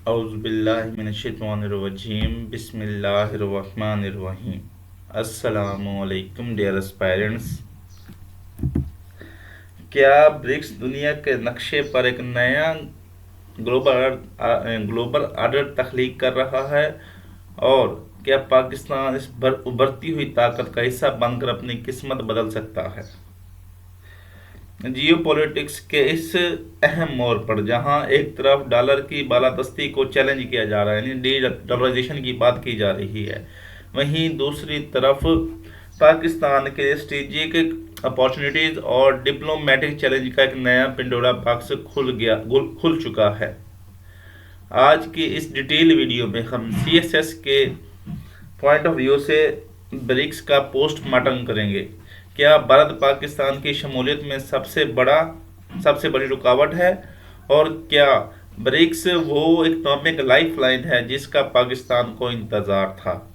औज़ुबिल्लाहिमिनश्शैतानिर्रजीम बिस्मिल्लाहिर्रहमानिर्रहीम। अस्सलामुअलैकुम dear aspirants. क्या ब्रिक्स दुनिया के नक्शे पर एक नया ग्लोबल ऑर्डर तख्लीक कर रहा है? और क्या पाकिस्तान इस उभरती हुई ताकत का हिस्सा बनकर अपनी किस्मत बदल सकता है? जियोपॉलिटिक्स के इस अहम मोड़ पर जहां एक तरफ डॉलर की बालादस्ती को चैलेंज किया जा रहा है, यानी डी डॉलराइजेशन की बात की जा रही है, वहीं दूसरी तरफ पाकिस्तान के स्ट्रेटेजिक अपॉर्चुनिटीज और डिप्लोमेटिक चैलेंज का एक नया पिंडोरा बॉक्स खुल चुका है। आज की इस डिटेल वीडियो में हम सीएसएस के पॉइंट ऑफ व्यू से ब्रिक्स का पोस्टमार्टम करेंगे। क्या भारत पाकिस्तान की शमूलियत में सबसे बड़ी रुकावट है? और क्या ब्रिक्स वो इकनॉमिक लाइफ लाइन है जिसका पाकिस्तान को इंतजार था?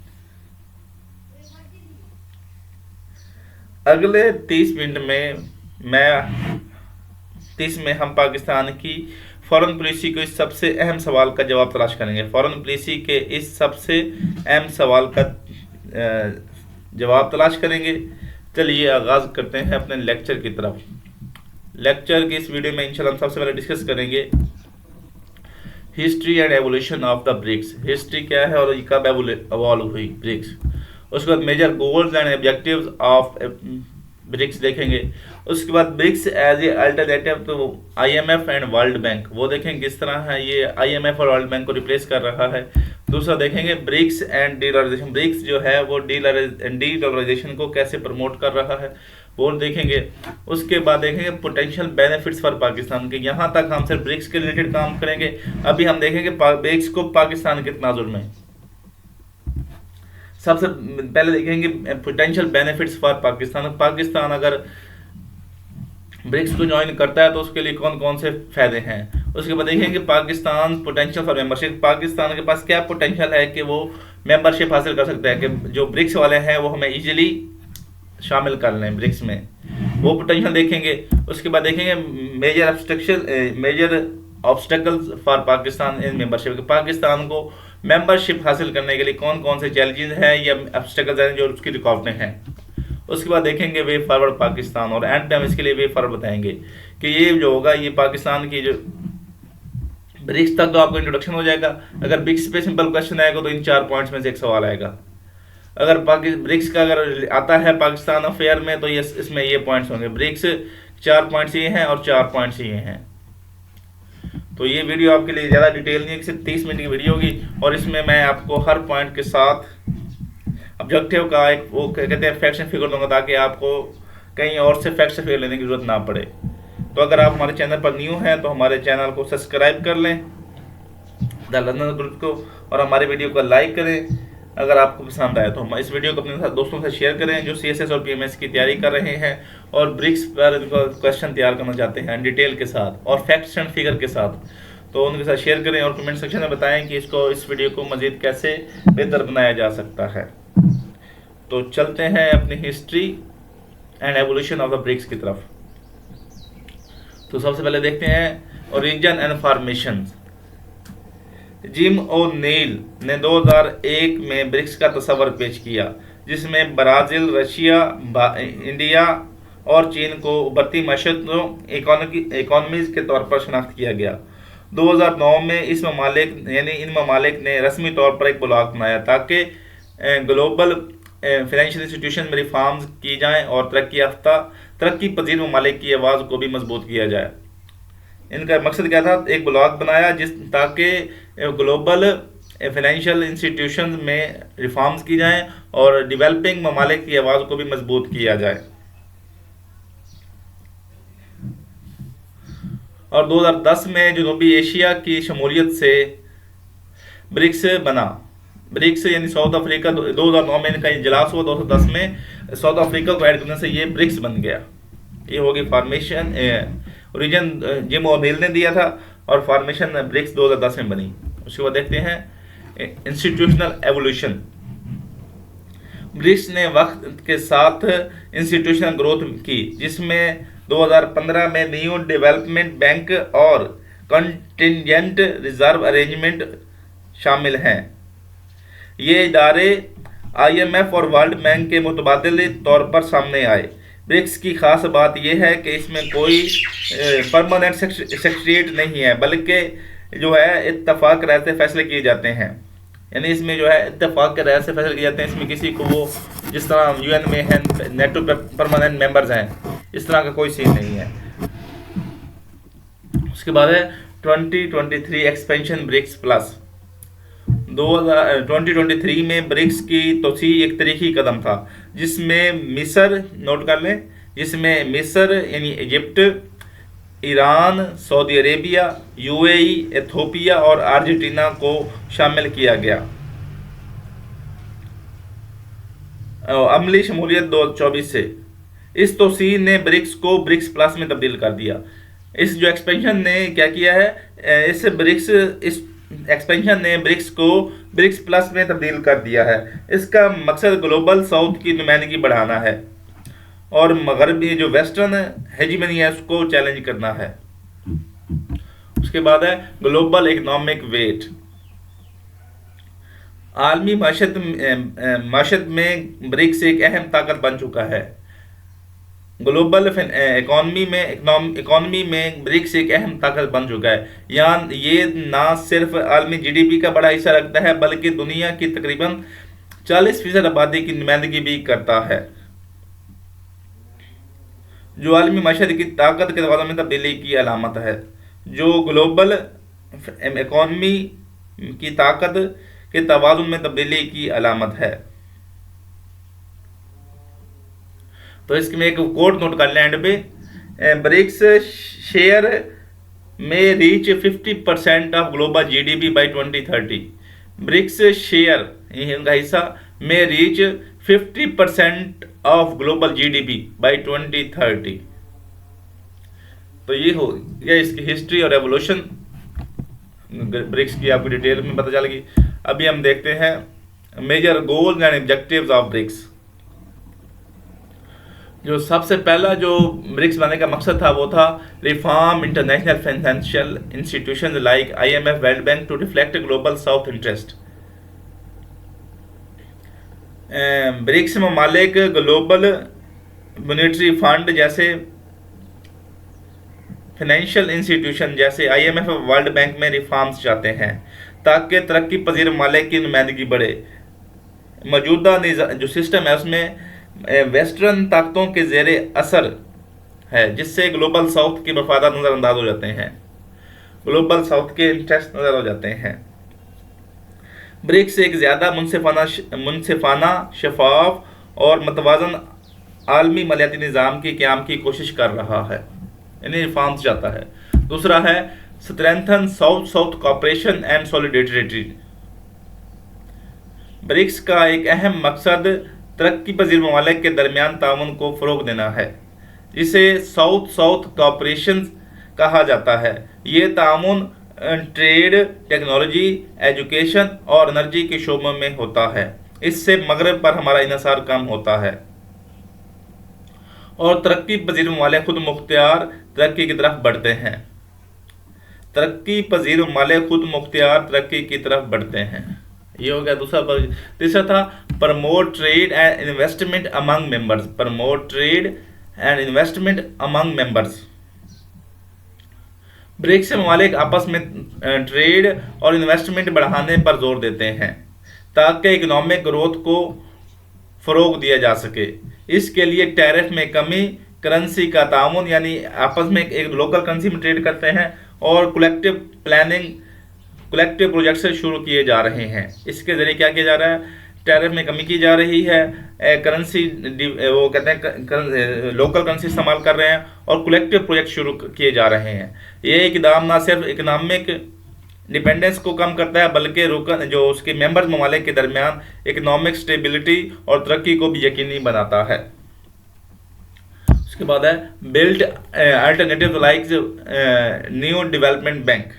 अगले 30 में हम पाकिस्तान की फॉरेन पॉलिसी को इस सबसे अहम सवाल का जवाब तलाश करेंगे। फॉरेन पॉलिसी के इस सबसे अहम सवाल का जवाब तलाश करेंगे। चलिए आगाज करते हैं अपने लेक्चर की तरफ। लेक्चर की इस वीडियो में इंशाल्लाह हम सबसे पहले डिस्कस करेंगे history and evolution of the BRICS. History क्या है और ये कब एवॉल्व हुई ब्रिक्स। उसके बाद major goals and objectives of BRICS देखेंगे। उसके बाद BRICS as a alternative to IMF and World Bank, वो देखेंगे किस तरह है ये आईएमएफ और वर्ल्ड बैंक को रिप्लेस कर रहा है। दूसरा देखेंगे ब्रिक्स एंड डीडॉलराइजेशन, ब्रिक्स जो है वो डीडॉलराइजेशन को कैसे प्रमोट कर रहा है वो देखेंगे। उसके बाद देखेंगे पोटेंशियल बेनिफिट्स फॉर पाकिस्तान के। यहाँ तक हम सिर्फ ब्रिक्स के रिलेटेड काम करेंगे। अभी हम देखेंगे ब्रिक्स को पाकिस्तान के तनाजुर में। सबसे पहले देखेंगे potential benefits for Pakistan. Pakistan अगर ब्रिक्स को ज्वाइन करता है तो उसके लिए कौन कौन से फायदे हैं। उसके बाद देखेंगे Pakistan potential for membership, Pakistan के पास क्या पोटेंशियल है कि वो मेंबरशिप हासिल कर सकता है, कि जो ब्रिक्स वाले हैं वो हमें इजीली शामिल कर लें ब्रिक्स में, वो पोटेंशियल देखेंगे। उसके बाद देखेंगे major obstacles for Pakistan in membership, Pakistan को मेंबरशिप हासिल करने के लिए कौन कौन से चैलेंजेस हैं या ऑब्स्टेकल्स हैं जो उसकी रुकावटें हैं। उसके बाद देखेंगे वे फॉरवर्ड पाकिस्तान, और एंड पे हम इसके लिए वे फॉरवर्ड बताएंगे कि ये जो होगा ये पाकिस्तान की जो ब्रिक्स तक तो आपको इंट्रोडक्शन हो जाएगा। अगर ब्रिक्स पे सिंपल क्वेश्चन आएगा तो इन 4 पॉइंट्स में से एक सवाल आएगा। अगर ब्रिक्स का अगर आता है पाकिस्तान अफेयर में तो ये इसमें ये पॉइंट्स होंगे। ब्रिक्स 4 पॉइंट्स ये हैं और 4 पॉइंट्स ये हैं। तो ये वीडियो आपके लिए ज़्यादा डिटेल नहीं है, सिर्फ 30 मिनट की वीडियो होगी और इसमें मैं आपको हर पॉइंट के साथ ऑब्जेक्टिव का एक वो कहते हैं फैक्ट्स एंड फिगर दूंगा, ताकि आपको कहीं और से फैक्ट्स फिगर लेने की जरूरत ना पड़े। तो अगर आप हमारे चैनल पर न्यू हैं तो हमारे चैनल को सब्सक्राइब कर लें द लंदन ग्रुप को, और हमारे वीडियो को लाइक करें। अगर आपको पसंद आए तो हम इस वीडियो को अपने दोस्तों से शेयर करें जो सीएसएस और पीएमएस की तैयारी कर रहे हैं और ब्रिक्स पर क्वेश्चन तैयार करना चाहते हैं डिटेल के साथ और फैक्ट्स एंड फिगर के साथ। तो उनके साथ शेयर करें और कमेंट सेक्शन में बताएं कि इस वीडियो को मज़ीद कैसे बेहतर बनाया जा सकता है। तो चलते हैं अपनी history and evolution of the BRICS की तरफ। तो सबसे पहले देखते हैं origin and formation. Jim O'Neill ने 2001 में ब्रिक्स का तस्वर पेश किया, जिसमें ब्राज़ील, रशिया, इंडिया और चीन को उभरती मईशतों इकोनॉमीज के तौर पर शनाख्त किया गया। 2009 में इन ममालिक ने रस्मी तौर पर एक ब्लॉक बनाया ताकि ग्लोबल फाइनेंशियल इंस्टीट्यूशन में रिफॉर्म्स की जाएं और तरक्की पजीर ममालिक की आवाज़ को भी मजबूत किया जाए। इनका मकसद क्या था? एक ब्लॉक बनाया ताकि ग्लोबल फाइनेंशियल इंस्टीट्यूशन में रिफॉर्म्स की जाएं और डेवलपिंग ममालिक की आवाज़ को भी मजबूत किया जाए। और 2010 में जनूबी एशिया की शमूलियत से ब्रिक्स बना। ब्रिक्स यानी साउथ अफ्रीका 2009 में इनका इजलास हुआ, 2010 में साउथ अफ्रीका को ऐड करने से ये ब्रिक्स बन गया। ये होगी फॉर्मेशन। ओरिजिन जिम ओ'नील ने दिया था और फॉर्मेशन ब्रिक्स 2010 में बनी। उसके बाद देखते हैं इंस्टीट्यूशनल एवोल्यूशन। ब्रिक्स ने वक्त के साथ इंस्टीट्यूशनल ग्रोथ की, जिसमें 2015 में न्यू डेवलपमेंट बैंक और कंटिजेंट रिजर्व अरेंजमेंट शामिल हैं। ये इदारे IMF और वर्ल्ड बैंक के मुतबादिल तौर पर सामने आए। ब्रिक्स की खास बात यह है कि इसमें कोई परमानेंट सेक्रेटरीट नहीं है, बल्कि जो है इत्तफाक राय से फैसले किए जाते हैं। यानी इसमें जो है इत्तफाक के राय से फैसले किए जाते हैं। इसमें किसी को वो जिस तरह UN में है नेटो परमानेंट मेंबर्स हैं, इस तरह का कोई सीन नहीं है। उसके बाद है 2023 एक्सपेंशन ब्रिक्स प्लस। 2023 में ब्रिक्स की तोसी एक तारीखी कदम था, जिसमें मिस्र, नोट कर लें, जिसमें मिस्र यानी Egypt, Iran, Saudi Arabia, UAE, Ethiopia और अर्जेंटीना को शामिल किया गया। अमली शमूलियत 2024 से इस तोसी ने ब्रिक्स को ब्रिक्स प्लस में तब्दील कर दिया। इस जो एक्सपेंशन ने क्या किया है, इस एक्सपेंशन ने ब्रिक्स को ब्रिक्स प्लस में तब्दील कर दिया है। इसका मकसद ग्लोबल साउथ की नुमाइंदगी बढ़ाना है और मगरबी जो वेस्टर्न हेजीमनी है उसको चैलेंज करना है। उसके बाद है ग्लोबल इकोनॉमिक वेट। आलमी माशत में ब्रिक्स एक अहम ताकत बन चुका है। ग्लोबल इकॉनमी में ब्रिक्स एक अहम ताकत बन चुका है। यहाँ ये ना सिर्फ आलमी GDP का बड़ा हिस्सा रखता है, बल्कि दुनिया की तकरीबन 40% आबादी की नुमाइंदगी भी करता है, जो आलमी माशरे की ताकत के तवाज़ुन में तब्दीली की अलामत है। जो ग्लोबल इकॉनमी की ताकत के तवाज़ुन में तब्दीली की अलामत है। तो इसमें एक कोड नोट कर लें एंड पे, ब्रिक्स शेयर में reach 50% of global GDP by 2030। BRICS share इनका हिस्सा में reach 50% of global GDP by 2030। तो ये हो गया इसकी हिस्ट्री और एवोल्यूशन ब्रिक्स की, आपको डिटेल में पता चलेगी। अभी हम देखते हैं major goals and objectives of BRICS. जो सबसे पहला जो ब्रिक्स बनने का मकसद था वो था reform international financial institutions like IMF, World Bank to reflect global south interest. BRICS ममालिक ग्लोबल मॉनेटरी फंड जैसे फाइनेंशियल इंस्टीट्यूशन जैसे IMF और वर्ल्ड बैंक में रिफॉर्म्स चाहते हैं ताकि तरक्की पजीर ममालिक की नुमाइंदगी बढ़े। मौजूदा जो सिस्टम है उसमें वेस्टर्न ताकतों के ज़ेरे असर है, जिससे ग्लोबल साउथ के मफादात नज़रअंदाज हो जाते हैं, ग्लोबल साउथ के इंटरेस्ट नज़र हो जाते हैं। ब्रिक्स एक ज़्यादा मुनसिफाना, शफाफ और मतवाज़न आलमी मालियाती निज़ाम के क़याम की कोशिश कर रहा है, यानी रिफॉर्म्स चाहता है। दूसरा है strengthen south south cooperation and solidarity. BRICS का एक अहम मकसद तरक्की पजीर ममालिक के दरमियान ताउन को फ़रोग देना है, जिसे साउथ साउथ कोऑपरेशन कहा जाता है। ये ताउन ट्रेड, टेक्नोलॉजी, एजुकेशन और एनर्जी के शोबों में होता है। इससे मगरब पर हमारा इन्हिसार कम होता है और तरक्की पजीर ममालिक खुद मुख्तियार तरक्की की तरफ बढ़ते हैं। तरक्की पजीर ममालिक खुद मुख्तियार तरक्की की तरफ बढ़ते हैं। ये हो गया दूसरा। तीसरा था promote trade and investment among members. Promote trade and investment among members. BRICS ममालिक आपस में ट्रेड और इन्वेस्टमेंट बढ़ाने पर जोर देते हैं ताकि इकोनॉमिक ग्रोथ को फ़रोग दिया जा सके। इसके लिए टैरिफ में कमी, करेंसी का तामुन यानी आपस में एक लोकल करेंसी में ट्रेड करते हैं और कलेक्टिव प्लानिंग, कलेक्टिव प्रोजेक्ट से शुरू किए जा रहे हैं। इसके ज़रिए क्या किया जा रहा है, टैरिफ में कमी की जा रही है, करेंसी वो कहते हैं लोकल करेंसी इस्तेमाल कर रहे हैं और कलेक्टिव प्रोजेक्ट शुरू किए जा रहे हैं। ये इकदाम ना सिर्फ इकनॉमिक डिपेंडेंस को कम करता है बल्कि जो उसके मेंबर्स ममालिक के दरमियान इकनॉमिक स्टेबिलिटी और तरक्की को भी यकीनी बनाता है। उसके बाद है build alternative like New development Bank.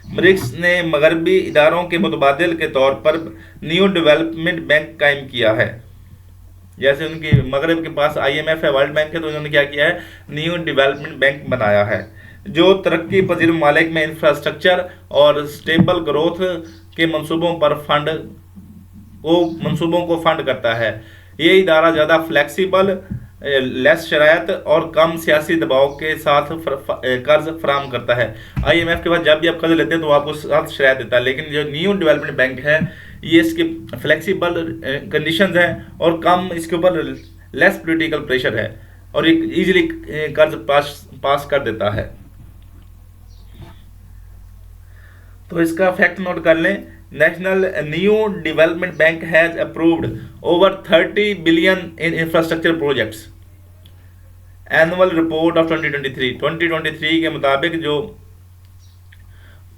BRICS ने मगरबी इदारों के मुतबादिल के तौर पर न्यू डेवलपमेंट बैंक कायम किया है। जैसे उनकी मगरब के पास IMF है, वर्ल्ड बैंक है, तो उन्होंने क्या किया है, न्यू डेवलपमेंट बैंक बनाया है। जो तरक्की पजीर ममालिक में इंफ्रास्ट्रक्चर और स्टेबल ग्रोथ के मंसूबों को फंड करता है। ये इदारा ज़्यादा फ्लेक्सिबल, लेस शरायत और कम सियासी दबाव के साथ कर्ज फराम करता है। IMF के पास जब भी आप कर्ज लेते हैं तो आपको साथ शरायत देता है, लेकिन जो न्यू डेवलपमेंट बैंक है ये इसके फ्लेक्सिबल कंडीशंस हैं और कम इसके ऊपर लेस पॉलिटिकल प्रेशर है और एक इजीली कर्ज पास कर देता है। तो इसका फैक्ट नोट कर लें, national new development bank has approved over 30 billion in infrastructure projects. Annual report of 2023 के मुताबिक जो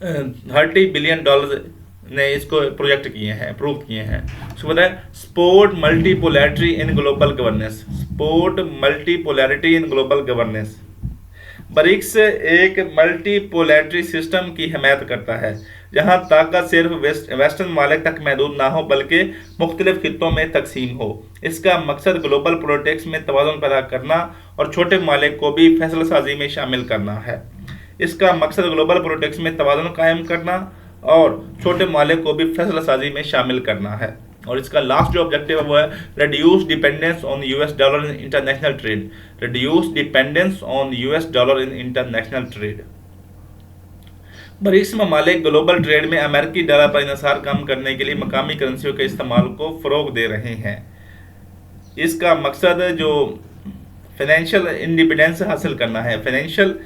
30 बिलियन डॉलर ने इसको प्रोजेक्ट किए हैं, अप्रूव किए हैं। उसको पता है support multipolarity in global governance, support multipolarity in global governance. BRICS एक मल्टीपोलैरिटी सिस्टम की हिमायत करता है जहां ताकत सिर्फ वेस्टर्न ममालिक तक महदूद ना हो बल्कि मुख्तलिफ खित्तों में तकसीम हो। इसका मकसद ग्लोबल पॉलिटिक्स में तवाज़ुन पैदा करना और छोटे ममालिक को भी फैसला साजी में शामिल करना है। इसका मकसद ग्लोबल पॉलिटिक्स में तवाज़ुन कायम करना और छोटे ममालिक को भी फैसला साजी में शामिल करना है। और इसका लास्ट जो ऑब्जेक्टिव है वो है reduce dependence on US dollar in international trade, reduce dependence on US dollar in international trade. BRICS ममालिक ग्लोबल ट्रेड में अमेरिकी डॉलर पर इन्हिसार कम करने के लिए मकामी करेंसियों के इस्तेमाल को फ़रोग दे रहे हैं। इसका मकसद जो फाइनेंशियल इंडिपेंडेंस हासिल करना है, फाइनेंशियल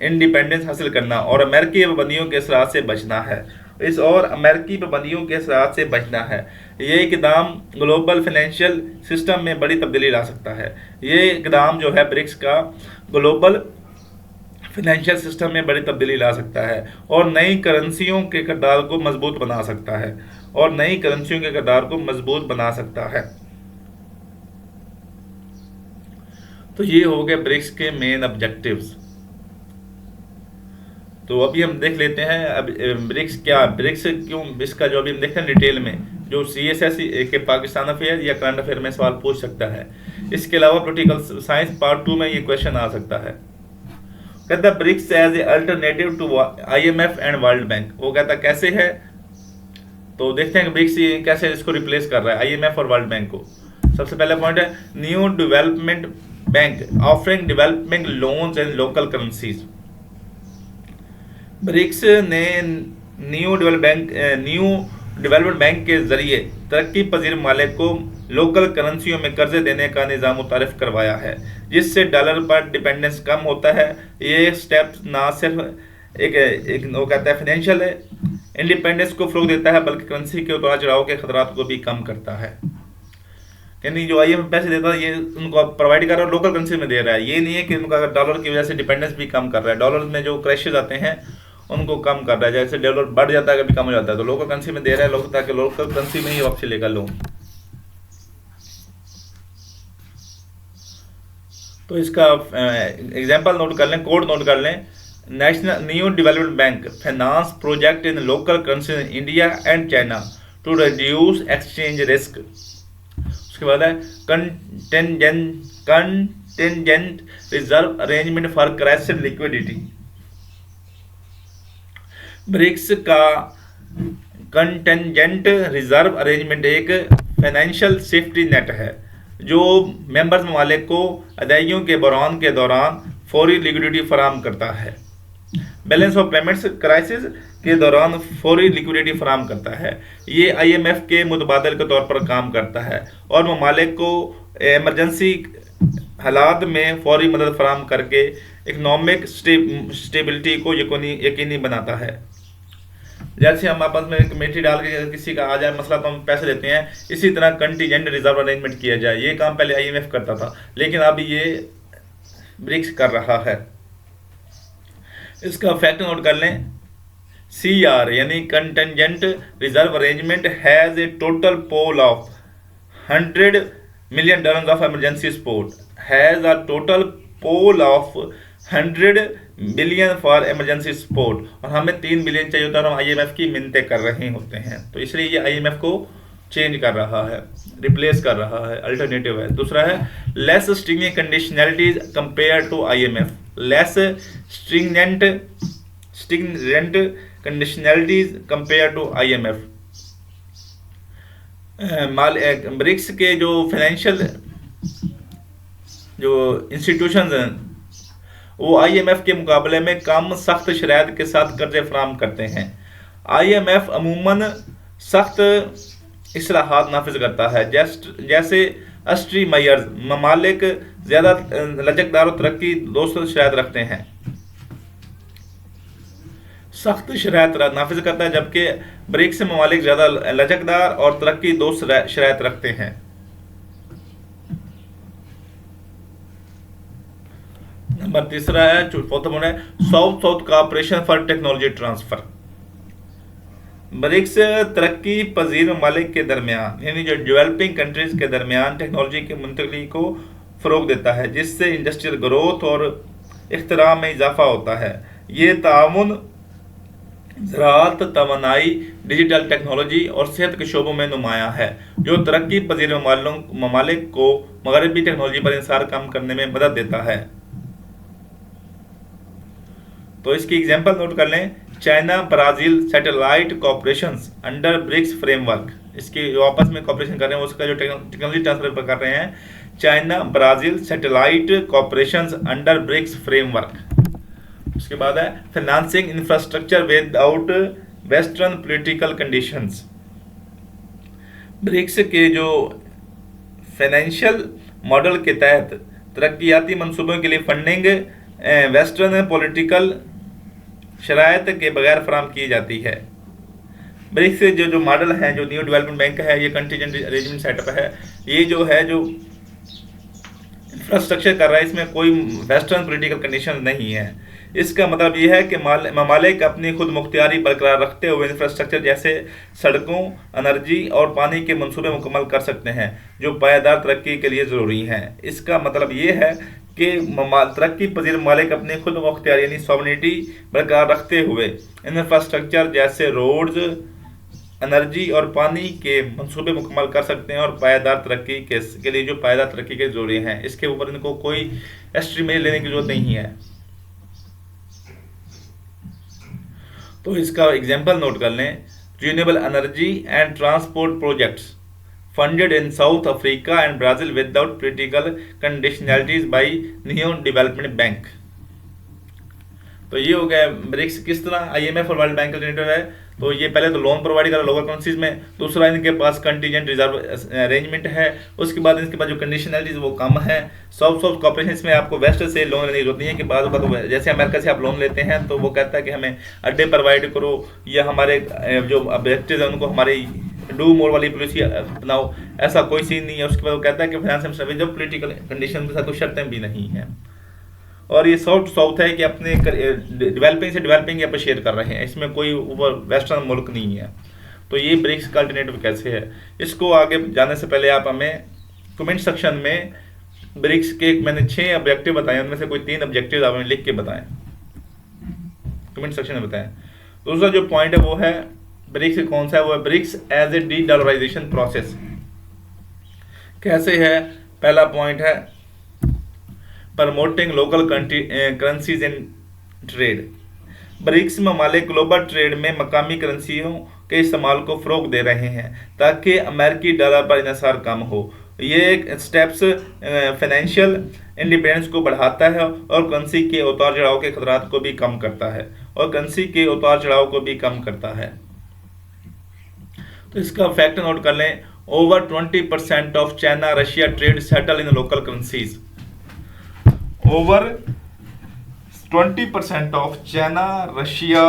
इंडिपेंडेंस हासिल करना और अमेरिकी पाबंदियों के असरात से बचना है। अमेरिकी पाबंदियों के असरात से बचना है। ये इकदाम ग्लोबल फाइनेंशियल सिस्टम में बड़ी तब्दीली ला सकता है। ये इकदाम जो है ब्रिक्स का ग्लोबल फाइनेंशियल सिस्टम में बड़ी तब्दीली ला सकता है और नई करेंसियों के किरदार को मजबूत बना सकता है तो ये हो गए ब्रिक्स के मेन ऑब्जेक्टिव्स। तो अभी हम देख लेते हैं अब ब्रिक्स क्यों, इसका जो अभी हम देखते हैं डिटेल में, जो CSS के पाकिस्तान अफेयर या करंट अफेयर में सवाल पूछ सकता है। इसके अलावा पॉलिटिकल साइंस पार्ट 2 में ये क्वेश्चन आ सकता है। कहता BRICS as a alternative to IMF and World Bank. वो कहता कैसे है, तो देखते हैं कि ब्रिक्स कैसे इसको रिप्लेस कर रहा है IMF और वर्ल्ड बैंक को। सबसे पहला पॉइंट है New development Bank offering development loans in local currencies. BRICS ने न्यू डेवलपमेंट बैंक के जरिए तरक्की पजीर ममालिक को लोकल करेंसियों में कर्जे देने का निज़ाम मुतारिफ करवाया है, जिससे डॉलर पर डिपेंडेंस कम होता है। ये स्टेप ना सिर्फ एक वो कहता है फाइनेंशियल इंडिपेंडेंस को फ़रोग देता है बल्कि करेंसी के उतार चढ़ाव के खतरात को भी कम करता है। यानी जो IMF पैसे देता है ये उनको प्रोवाइड कर रहा है, लोकल करेंसी में दे रहा है। ये नहीं है कि उनका डॉलर की वजह से डिपेंडेंस भी कम कर रहा है, डॉलर में जो क्रैशेज आते हैं उनको कम कर रहा है। जैसे डॉलर बढ़ जाता है कभी कम हो जाता है तो लोकल करेंसी में दे रहा है लोग, ताकि लोकल करेंसी में ही वापसी लेगा लोन। तो इसका एग्जांपल नोट कर लें, कोड नोट कर लें। National new development Bank finance project in local currency in India and China to reduce exchange risk. उसके बाद है contingent reserve arrangement for crisis liquidity. BRICS का कंटेंजेंट रिजर्व अरेंजमेंट एक financial safety net है जो members ममालिक को अदायगियों के बहरान के दौरान फौरी लिक्विडिटी फराहम करता है। बैलेंस ऑफ पेमेंट्स क्राइसिस के दौरान फौरी लिक्विडिटी फराहम करता है। ये IMF के मुतबादल के तौर पर काम करता है और ममालिक को एमरजेंसी हालात में फौरी मदद फराहम करके इकनॉमिक स्टेबिलिटी को यकीनी बनाता है। जैसे हम आपस में कमेटी डाल के किसी का आ जाए मसला तो हम पैसे देते हैं, इसी तरह कंटीजेंट रिजर्व अरेंजमेंट किया जाए। ये काम पहले IMF करता था लेकिन अब ये ब्रिक्स कर रहा है। इसका फैक्ट नोट कर लें, CR यानी contingent reserve arrangement has a total pool of $100 million of emergency support, has a total pool of 100 billion for emergency support. और हमें 3 बिलियन चाहिए होता है और हम IMF की मिन्नतें कर रहे होते हैं, तो इसलिए ये IMF को चेंज कर रहा है, रिप्लेस कर रहा है, अल्टरनेटिव है। दूसरा है less stringent conditionalities compare to IMF, less stringent conditionalities compare to IMF। BRICS के जो फाइनेंशियल जो इंस्टीट्यूशंस हैं वो IMF के मुकाबले में कम सख्त शराइत के साथ कर्जे फराहम करते हैं। IMF अमूमन सख्त इस्लाहात नाफिज करता है, जैसे अस्ट्री मयर्स ममालिक ज़्यादा लचकदार और तरक्की दोस्त शराइत रखते हैं, सख्त शराइत नाफिज करता है, जबकि ब्रिक्स ममालिक ज़्यादा लचकदार और तरक्की दोस्त शराइत रखते हैं। नंबर तीसरा है, चौथा पॉइंट है south south cooperation for technology transfer. BRICS तरक्की पजीर ममालिक के दरमियान यानी जो डेवलपिंग कंट्रीज के दरमियान टेक्नोलॉजी की मुंतकली को फ़रोग देता है, जिससे इंडस्ट्रियल ग्रोथ और इख्तिराम में इजाफा होता है। ये ताउन ज़राअत, तवानाई, डिजिटल टेक्नोलॉजी और सेहत के शोबों में नुमायाँ है, जो तरक्की पजीर ममालिक को मगरबी टेक्नोलॉजी पर इंसार कम करने में मदद देता है। तो इसकी एग्जांपल नोट कर लें, China Brazil satellite cooperations under BRICS framework. इसके जो आपस में कॉपरेशन कर रहे हैं उसका जो टेक्नोलॉजी ट्रांसफर कर रहे हैं, China Brazil satellite cooperations under BRICS framework. उसके बाद है financing infrastructure without western political conditions. BRICS के जो फाइनेंशियल मॉडल के तहत तरक्याती मंसूबों के लिए फंडिंग वेस्टर्न पॉलिटिकल शराइत के बगैर फराम की जाती है। ब्रिक्स जो मॉडल है, जो न्यू डेवलपमेंट बैंक है, ये कंटीजेंट अरेंजमेंट सेटअप है, ये जो है जो इंफ्रास्ट्रक्चर कर रहा है, इसमें कोई वेस्टर्न पॉलिटिकल कंडीशन नहीं है। इसका मतलब ये है कि ममालिक अपनी खुद मुख्तियारी बरकरार रखते हुए इंफ्रास्ट्रक्चर जैसे सड़कों, एनर्जी और पानी के मंसूबे मुकम्मल कर सकते हैं, जो पायदार तरक्की के लिए ज़रूरी हैं। इसका मतलब ये है कि तरक्की पजीर ममालिक अपनी खुद मुख्तियारी यानी सॉवरेनिटी बरकरार रखते हुए इंफ्रास्ट्रक्चर जैसे रोड्स, एनर्जी और पानी के मंसूबे मुकम्मल कर सकते हैं और पायदार तरक्की के लिए जो पायदार तरक्की के ज़रूरी हैं, इसके ऊपर इनको कोई एक्स्ट्रा मेजर लेने की जरूरत नहीं है। तो इसका एग्जाम्पल नोट कर लें, renewable energy and transport projects funded in South Africa and Brazil without political conditionalities by Neo Development Bank। तो ये हो गया ब्रिक्स किस तरह IMF और वर्ल्ड बैंक का है। तो ये पहले तो लोन प्रोवाइड करा लोकल करेंसीज में, दूसरा इनके पास कंटीजेंट रिजर्व अरेंजमेंट है, उसके बाद इनके पास जो कंडीशनलिटीज वो कम है। सॉफ्ट कॉर्पोरेशन में आपको वेस्ट से लोन लेने की जरूरत नहीं है कि बाद तो जैसे अमेरिका से आप लोन लेते हैं तो वो कहता है कि हमें अड्डे प्रोवाइड करो या हमारे जो ऑब्जेक्टिव है उनको हमारी डू मोर वाली पॉलिसी अपनाओ, ऐसा कोई सीन नहीं है। उसके बाद वो कहता है कि फाइनेंशियल सर्विस जो पॉलिटिकल कंडीशन के साथ कोई शर्तें भी नहीं है। और ये साउथ है कि अपने डेवलपिंग से डेवलपिंग यहाँ पर शेयर कर रहे हैं, इसमें कोई ऊपर वेस्टर्न मुल्क नहीं है। तो ये ब्रिक्स का अल्टरनेटिव कैसे है, इसको आगे जाने से पहले आप हमें कमेंट सेक्शन में ब्रिक्स के मैंने 6 ऑब्जेक्टिव बताए, उनमें से कोई 3 ऑब्जेक्टिव आप हमें लिख के बताएं, कमेंट सेक्शन में बताएं। दूसरा जो पॉइंट है वो है ब्रिक्स कौन सा है, वो है BRICS as a de dollarization process. कैसे है, पहला पॉइंट है promoting local currencies in trade. BRICS ममालिक ग्लोबल ट्रेड में मकामी करेंसियों के इस्तेमाल को फ़रोग दे रहे हैं ताकि अमेरिकी डॉलर पर इन्हिसार कम हो। ये स्टेप्स फाइनेंशियल इंडिपेंडेंस को बढ़ाता है और करेंसी के उतार चढ़ाव के खतरात को भी कम करता है, तो इसका फैक्ट नोट कर लें, over 20% of China Russia trade settle in local currencies. Over 20% of China Russia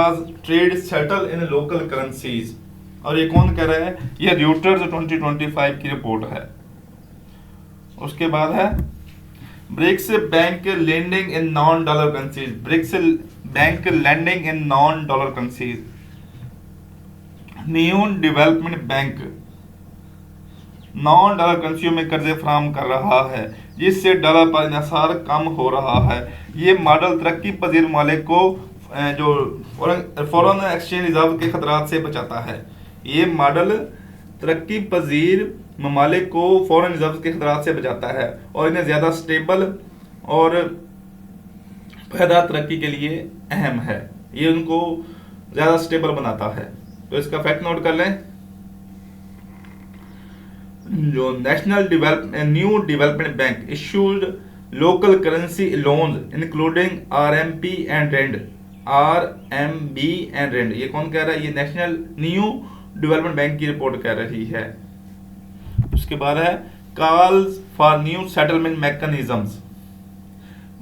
trade settle in local currencies. और ये कौन कह रहा है, ये र्यूटर्स 2025 की रिपोर्ट है। उसके बाद है BRICS bank lending in non dollar currencies. BRICS bank lending in non dollar currencies. New development bank non dollar करेंसियों में कर्जे फराहम कर रहा है, जिससे डॉलर पर इन्हिसार कम हो रहा है। ये मॉडल तरक्की पजीर ममालिक को जो फॉरेन एक्सचेंज रिजर्व के खतरात से बचाता है। ये मॉडल तरक्की पजीर ममालिक को फॉरेन रिजर्व के खतरात से बचाता है और इन्हें ज़्यादा स्टेबल और पायदार तरक्की के लिए अहम है, ये उनको ज़्यादा स्टेबल बनाता है। तो इसका फैक्ट नोट कर लें। जो national new development Bank issued local currency loans including RMB and rand, RMB and rand, ये कौन कह रहा है? ये नेशनल न्यू डेवलपमेंट बैंक की रिपोर्ट कह रही है। उसके बाद है calls for new settlement mechanisms,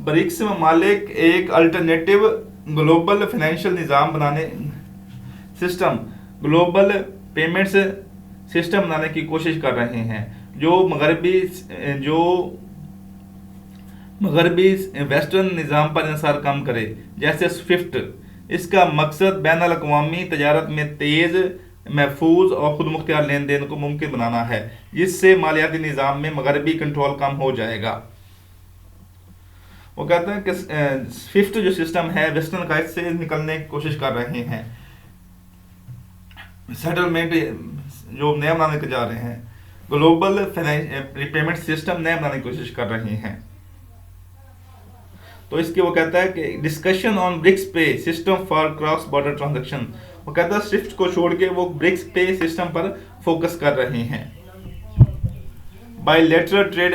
BRICS ममालिक एक अल्टरनेटिव ग्लोबल फाइनेंशियल निज़ाम बनाने सिस्टम, ग्लोबल पेमेंट्स सिस्टम बनाने की कोशिश कर रहे हैं जो मगरबी वेस्टर्न निज़ाम पर इंसार कम करे, जैसे स्विफ्ट। इसका मकसद बैन अल-अक़वामी तजारत में तेज़, महफूज और खुद मुख्तियार लेन देन को मुमकिन बनाना है, जिससे मालियाती निज़ाम में मगरबी कंट्रोल कम हो जाएगा। वो कहते हैं कि स्विफ्ट जो सिस्टम है वेस्टर्न कायद से निकलने की कोशिश कर रहे हैं, सेटलमेंट जो नया बनाने के जा रहे हैं, ग्लोबल पेमेंट सिस्टम नया बनाने की कोशिश कर रहे हैं। तो इसके वो कहता है कि डिस्कशन ऑन ब्रिक्स पे system for cross border transaction, वो कहता है स्विफ्ट को छोड़ के वो ब्रिक्स पे सिस्टम पर फोकस कर रहे हैं। Bilateral trade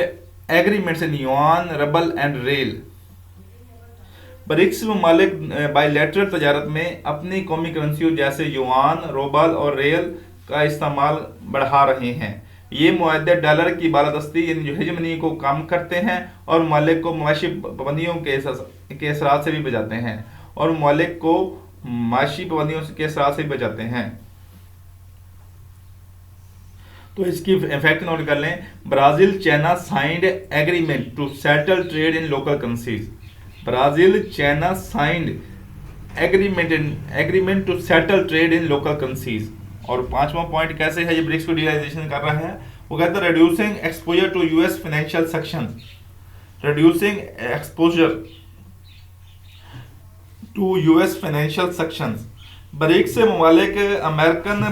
agreements in yuan, ruble and real, BRICS ममालिक बायलैटरल तजारत में अपनी कौमी करेंसियों जैसे युआन, रोबल और रेल का इस्तेमाल बढ़ा रहे हैं। ये मुआहदे डॉलर की बालादस्ती यानी जो हेजमनी को कम करते हैं और मालिक को माशी पाबंदियों के असरात से भी बचाते हैं और मालिक को माशी पाबंदियों के असरात से भी बचाते हैं। तो इसकी इफेक्ट नोट कर लें। Brazil China signed agreement to settle trade in local currencies, Brazil China signed agreement to settle trade in local currencies. और पांचवा पॉइंट कैसे है ये ब्रिक्स को डीलाइजेशन कर रहा है, वो कहता है reducing exposure to US financial sanctions, reducing exposure to US financial sanctions. BRICS ममालिक अमेरिकन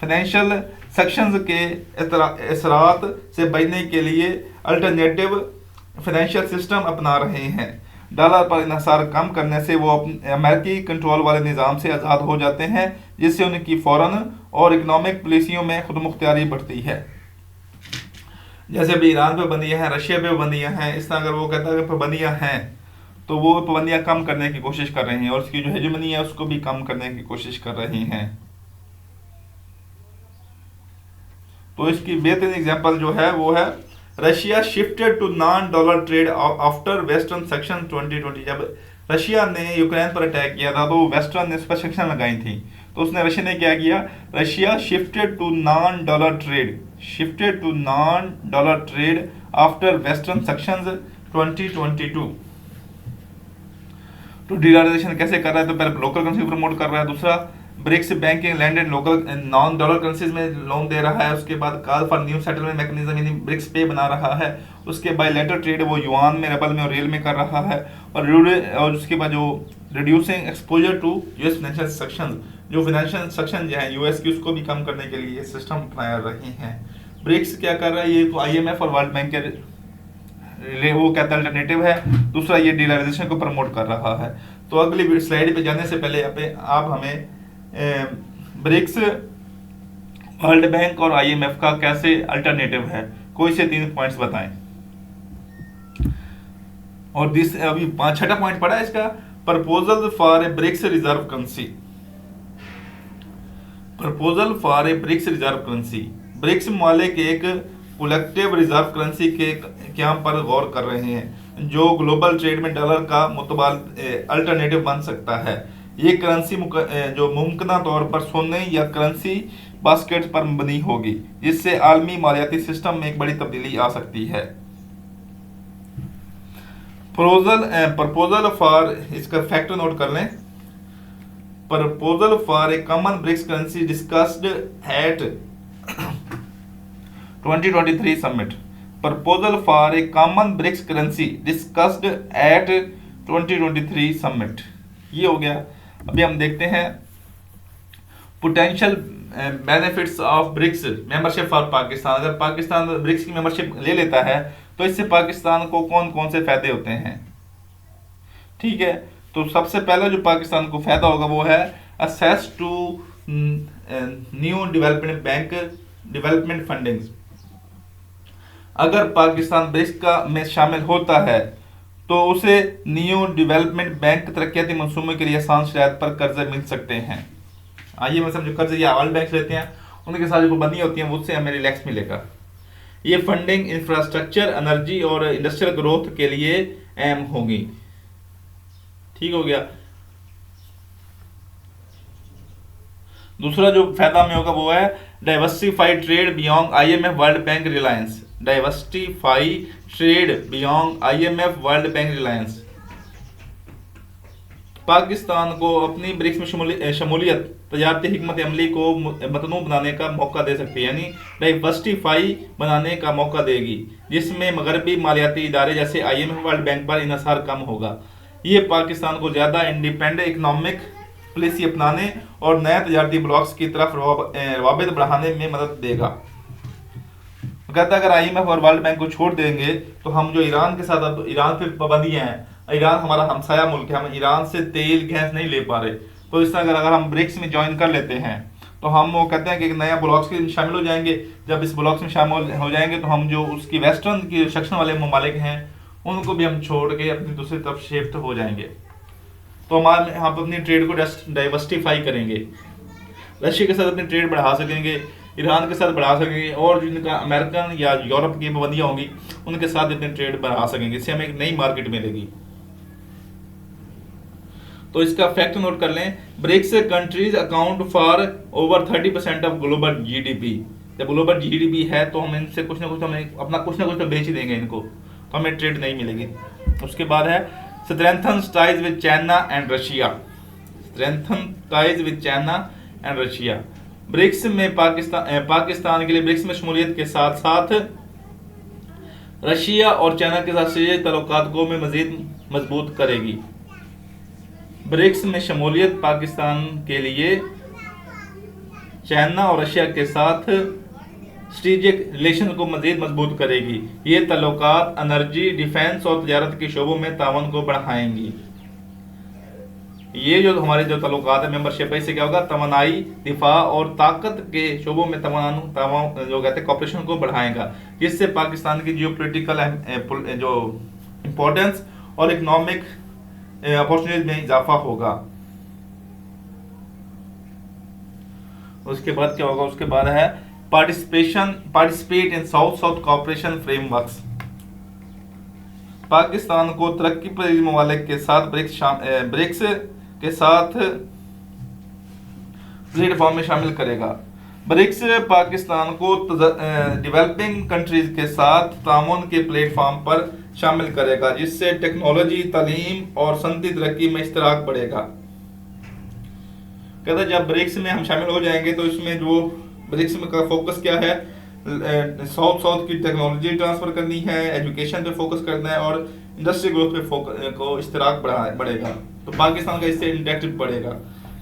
फाइनेंशियल सेक्शंस के असरात से बचने के लिए अल्टरनेटिव फाइनेंशियल सिस्टम अपना रहे हैं। डॉलर पर इन्हिसार कम करने से वो अमेरिकी कंट्रोल वाले निज़ाम से आज़ाद हो जाते हैं, जिससे उनकी फॉरेन और इकोनॉमिक पॉलिसियों में खुद मुख्तियारी बढ़ती है। जैसे अभी ईरान पे पाबंदियाँ हैं, रशिया पे पाबंदियाँ हैं, इस तरह अगर वो कहता है कि पाबंदियाँ हैं तो वो पाबंदियाँ कम करने की कोशिश कर रहे हैं और उसकी जो हेजेमनी है उसको भी कम करने की कोशिश कर रहे हैं। तो इसकी बेहतरीन एग्जाम्पल जो है वो है Russia shifted to non dollar trade after western sanction 2020। जब रशिया ने यूक्रेन पर अटैक किया था तो वेस्टर्न ने उस पर सेक्शन लगाई थी, तो उसने रशिया ने क्या किया, Russia shifted to non dollar trade after western sections 2022। तो डॉलराइजेशन कैसे कर रहा है, तो पहले लोकल करेंसी प्रमोट कर रहा है, दूसरा BRICS banking land and local non dollar currencies में लोन दे रहा है, उसके बाद call for new settlement mechanism यानी ब्रिक्स पे बना रहा है, उसके बायलैटरल ट्रेड वो युआन में, रबल में और रेल में कर रहा है, और उसके बाद जो reducing exposure to US financial section, जो फाइनेंशियल सेक्शन जो है यूएस की उसको भी कम करने के लिए सिस्टम अपना रहे हैं। ब्रिक्स क्या कर रहा है, ये तो आईएमएफ और वर्ल्ड बैंक के वो कहता है अल्टरनेटिव है, दूसरा ये डॉलराइजेशन को प्रमोट कर रहा है। तो अगली स्लाइड पे जाने से पहले आप हमें ब्रिक्स, वर्ल्ड बैंक और आईएमएफ का कैसे अल्टरनेटिव है, कोई से 3 पॉइंट्स बताएं। और अभी 6ठा पॉइंट पड़ा है इसका, proposal for a BRICS reserve currency, proposal for a BRICS reserve currency. BRICS मालिक एक कलेक्टिव रिजर्व करेंसी के क्याम पर गौर कर रहे हैं जो ग्लोबल ट्रेड में डॉलर का मुतबाल अल्टरनेटिव बन सकता है। ये करेंसी जो मुमकिन तौर पर सोने या करेंसी बास्केट पर बनी होगी, जिससे आलमी मालियाती सिस्टम में एक बड़ी तब्दीली आ सकती है। प्रपोजल फॉर, इसका फैक्ट नोट कर लें, proposal for a common BRICS currency discussed at 2023 summit, proposal for a common BRICS currency discussed at 2023 summit. ये हो गया। अभी हम देखते हैं potential benefits of BRICS membership for Pakistan. अगर पाकिस्तान ब्रिक्स की मेंबरशिप ले लेता है तो इससे पाकिस्तान को कौन कौन से फायदे होते हैं। ठीक है। तो सबसे पहला जो पाकिस्तान को फायदा होगा वो है access to new development fundings. अगर पाकिस्तान ब्रिक्स का में शामिल होता है तो उसे न्यू डेवलपमेंट बैंक तरक्याती मंसूबों के लिए आसान शराइत पर कर्जे मिल सकते हैं। आइए मतलब जो कर्जे या वर्ल्ड बैंक लेते हैं उनके साथ जो पाबंदियाँ होती हैं उससे हमें रिलैक्स मिलेगा। ये फंडिंग इंफ्रास्ट्रक्चर, एनर्जी और इंडस्ट्रियल ग्रोथ के लिए अहम होगी। ठीक हो गया। दूसरा जो फायदा हमें होगा वो है diversified trade beyond IMF, world bank, Reliance. Diversify trade beyond IMF, world bank, Reliance. Pakistan को अपनी ब्रिक्स में शमूलियत तजारती हिकमत अमली को मतनू बनाने का मौका दे सकती है, यानी डाइवर्सिफाई बनाने का मौका देगी, जिसमें मगरबी मालियाती इदारे जैसे आईएमएफ, वर्ल्ड बैंक पर इन्हसार कम होगा। ये पाकिस्तान को ज़्यादा इंडिपेंडेंट इकोनॉमिक पॉलिसी अपनाने और नए तजारती ब्लॉक्स की तरफ रवाबित बढ़ाने में मदद देगा। कहता है अगर आईएमएफ और वर्ल्ड बैंक को छोड़ देंगे तो हम जो ईरान के साथ, अब ईरान पे पाबंदियां हैं, ईरान हमारा हमसाया मुल्क है, हम ईरान से तेल गैस नहीं ले पा रहे, तो इस तरह अगर हम ब्रिक्स में ज्वाइन कर लेते हैं तो हम वो कहते हैं कि एक नया ब्लॉक्स में शामिल हो जाएंगे। जब इस ब्लॉक्स में शामिल हो जाएंगे तो हम जो उसकी वेस्टर्न की सेक्शन वाले ममालिक हैं उनको भी हम छोड़ के अपनी दूसरी तरफ शिफ्ट हो जाएंगे। तो हम अपनी ट्रेड को डाइवर्सिफाई करेंगे, रशिया के साथ अपनी ट्रेड बढ़ा सकेंगे, ईरान के साथ बढ़ा सकेंगे, और जिनका अमेरिकन या यूरोप की पाबंदियाँ होंगी उनके साथ अपनी ट्रेड बढ़ा सकेंगे। इससे हमें एक नई मार्केट मिलेगी। तो इसका फैक्ट नोट कर लें, BRICS countries account for over 30% of global GDP. जब ग्लोबल जीडीपी है तो हम इनसे कुछ ना कुछ, हमें अपना कुछ ना कुछ तो बेच ही देंगे इनको, तो हमें ट्रेड नहीं मिलेगी। उसके बाद है strengthen ties with China and Russia. Strengthen ties with China and Russia. BRICS में पाकिस्तान के लिए ब्रिक्स में शमूलियत के साथ साथ रशिया और चाइना के साथ से ताल्लुकात को में मजीद मजबूत करेगी। ब्रिक्स में शमूलियत पाकिस्तान के लिए चाइना और रशिया के साथ स्ट्रेटेजिक रिलेशन को मजीद मजबूत करेगी। ये ताल्लुकात एनर्जी, डिफेंस और तजारत के शोबों में तावन को बढ़ाएंगी। ये जो हमारे जो ताल्लुकात है मेंबरशिप है, इससे क्या होगा, तवानाई, दिफा और ताकत के शोबों में जो कहते हैं कॉपरेशन को बढ़ाएगा, जिससे पाकिस्तान की जियोपॉलिटिकल जो इम्पोर्टेंस और इकोनॉमिक अपॉर्चुनिटीज में इजाफा होगा। उसके बाद क्या होगा, उसके बाद है participate in south south cooperation frameworks. Pakistan को तरक्की पजीर ममालिक के साथ ब्रिक्स के साथ प्लेटफॉर्म में शामिल करेगा। ब्रिक्स पाकिस्तान को डेवलपिंग कंट्रीज के साथ ताउन के प्लेटफॉर्म पर शामिल करेगा, जिससे टेक्नोलॉजी, तालीम और सनती तरक्की में इश्तराक बढ़ेगा। कहता है जब ब्रिक्स में हम शामिल हो जाएंगे तो इसमें जो ब्रिक्स में का फोकस क्या है, साउथ साउथ की टेक्नोलॉजी ट्रांसफर करनी है, एजुकेशन पे फोकस करना है और इंडस्ट्री ग्रोथ पे को इश्तराक बढ़ेगा। तो पाकिस्तान का इससे इंडेक्ट बढ़ेगा,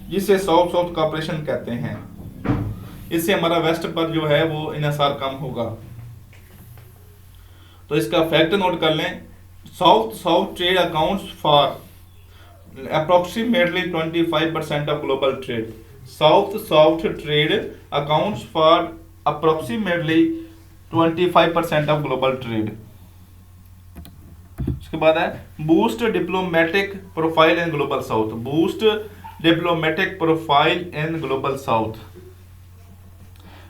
जिसे साउथ साउथ कॉपरेशन कहते हैं। इससे हमारा वेस्ट पर जो है वो इन्हिसार कम होगा। तो इसका फैक्ट नोट कर लें, south south trade accounts for approximately 25% of global trade. South south trade accounts for approximately 25% of global trade. उसके बाद है boost diplomatic profile in global south. Boost diplomatic profile in global south.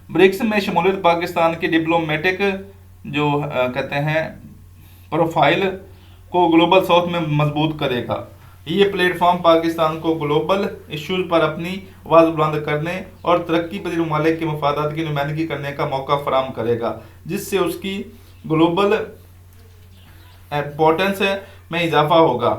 BRICS में शमूलियत पाकिस्तान की diplomatic जो कहते हैं profile को ग्लोबल साउथ में मजबूत करेगा। ये प्लेटफॉर्म पाकिस्तान को ग्लोबल इश्यूज पर अपनी आवाज़ बुलंद करने और तरक्की पजीर ममालिक के मफादात की नुमाइंदगी करने का मौका फराहम करेगा, जिससे उसकी ग्लोबल इंपॉर्टेंस में इजाफा होगा।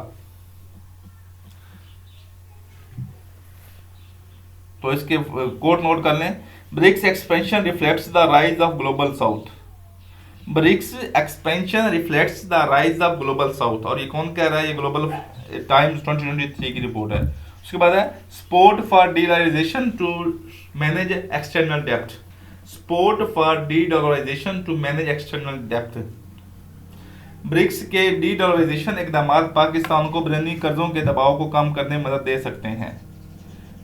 तो इसके कोट नोट कर लें, BRICS expansion reflects the rise of global south. BRICS expansion reflects the rise of global south. और ये कौन कह रहा है, ये ग्लोबल टाइम्स 2023 की रिपोर्ट है। उसके बाद है support for dollarization to manage external डेब्ट। Support for dollarization to manage external डेब्ट। ब्रिक्स के डी डॉलराइजेशन इकदाम पाकिस्तान को बैरूनी कर्जों के दबाव को कम करने में मदद दे सकते हैं।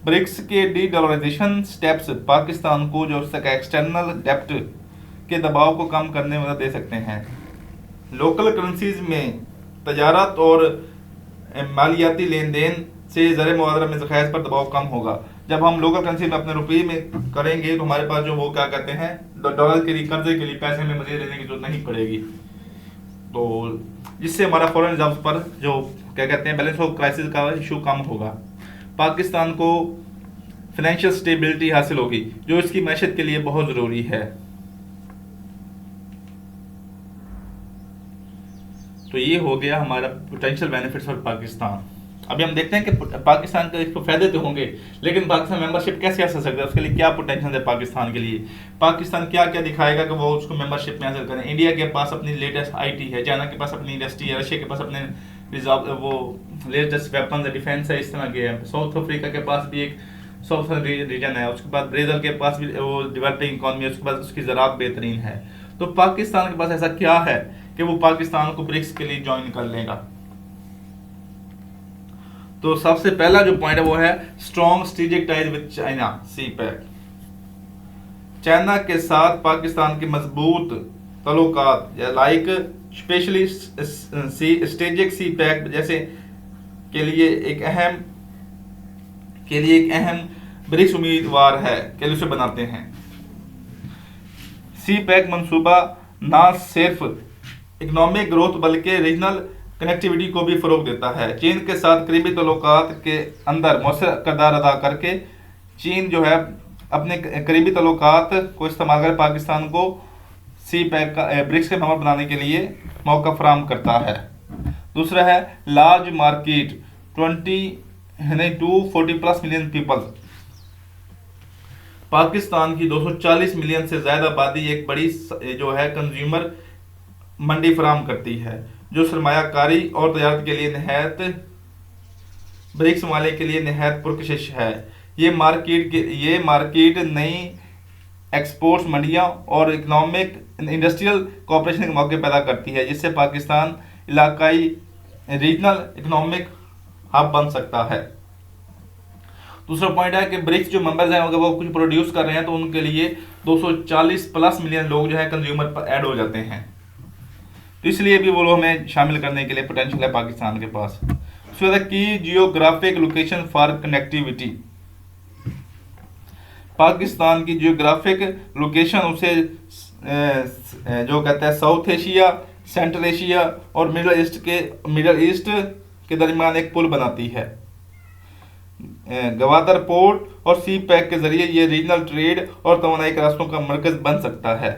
ब्रिक्स के डी डॉलराइजेशन स्टेप्स पाकिस्तान को जो उसका एक्सटर्नल डेप्ट के दबाव को कम करने में मदद दे सकते हैं। लोकल करेंसीज में तजारत और मालियाती लेन देन से ज़र मुआवजा में ज़खायर पर दबाव कम होगा। जब हम लोकल करेंसी में अपने रुपये में करेंगे तो हमारे पास जो वो क्या कहते हैं डॉलर के लिए कर्जे के लिए पैसे में मज़ीद लेने की जरूरत नहीं पड़ेगी, तो जिससे हमारा फॉरेन रिजर्व पर जो क्या कहते हैं बैलेंस ऑफ क्राइसिस का इशू कम होगा। पाकिस्तान को फाइनेंशियल स्टेबिलिटी हासिल होगी जो इसकी मैशत के लिए बहुत ज़रूरी है। तो ये हो गया हमारा पोटेंशियल बेनिफिट्स फॉर पाकिस्तान। अभी हम देखते हैं कि पाकिस्तान के इसको फायदे तो होंगे, लेकिन पाकिस्तान मेंबरशिप कैसे हासिल सकता है, उसके लिए क्या पोटेंशियल है पाकिस्तान के लिए। पाकिस्तान क्या क्या दिखाएगा कि वो उसको मेंबरशिप में हासिल करें। इंडिया के पास अपनी लेटेस्ट आईटी है, चाइना के पास अपनी इंडस्ट्री है, रशिया के पास अपने रिजर्व वो लेटेस्ट वेपन डिफेंस है, इस तरह के है। साउथ अफ्रीका के पास भी एक साउथ रीजन है, उसके बाद ब्राज़ील के पास भी वो डेवलपिंग इकॉनमी है, उसके बाद उसकी ज़राअत बेहतरीन है। तो पाकिस्तान के पास ऐसा क्या है कि वो पाकिस्तान को ब्रिक्स के लिए ज्वाइन कर लेगा। तो सबसे पहला जो पॉइंट है वो है strong strategic ties with China, CPEC. China के साथ पाकिस्तान के मजबूत तल्लुकात लाइक स्पेशली स्ट्रेटेजिक सीपैक जैसे के लिए एक अहम ब्रिक्स उम्मीदवार है के लिए उसे बनाते हैं। सीपैक मंसूबा ना सिर्फ इकोनॉमिक ग्रोथ बल्कि रीजनल कनेक्टिविटी को भी फरोग देता है। चीन के साथ करीबी तल्लुकात के अंदर मौसर किरदार अदा करके चीन जो है अपने करीबी तल्लुकात को इस्तेमाल कर पाकिस्तान को सीपैक का ब्रिक्स के मेंबर बनाने के लिए मौका फराहम करता है। दूसरा है large market 240+ million people. Pakistan की 240 मिलियन से ज़्यादा आबादी एक बड़ी जो है कंज्यूमर मंडी फराहम करती है जो सरमायाकारी और तजारत के लिए नहायत ब्रिक्स वाले के लिए नहायत पुरकशिश है। ये मार्केट नई एक्सपोर्ट्स मंडियां और इकोनॉमिक इंडस्ट्रियल कोऑपरेशन के मौके पैदा करती है जिससे पाकिस्तान इलाकाई रीजनल इकोनॉमिक हब बन सकता है। दूसरा पॉइंट है कि ब्रिक्स जो मेंबर्स हैं अगर वो कुछ प्रोड्यूस कर रहे हैं तो उनके लिए 240+ मिलियन लोग जो है कंज्यूमर पर ऐड हो जाते हैं, तो इसलिए भी वो लोग हमें शामिल करने के लिए पोटेंशियल है पाकिस्तान के पास। उसके बाद की geographic location for connectivity. Pakistan की जियोग्राफिक लोकेशन उसे जो कहते हैं साउथ एशिया, सेंट्रल एशिया और मिडल ईस्ट के दरमियान एक पुल बनाती है। गवादर पोर्ट और सी पैक के जरिए ये रीजनल ट्रेड और तवानाई के रास्तों का मरकज बन सकता है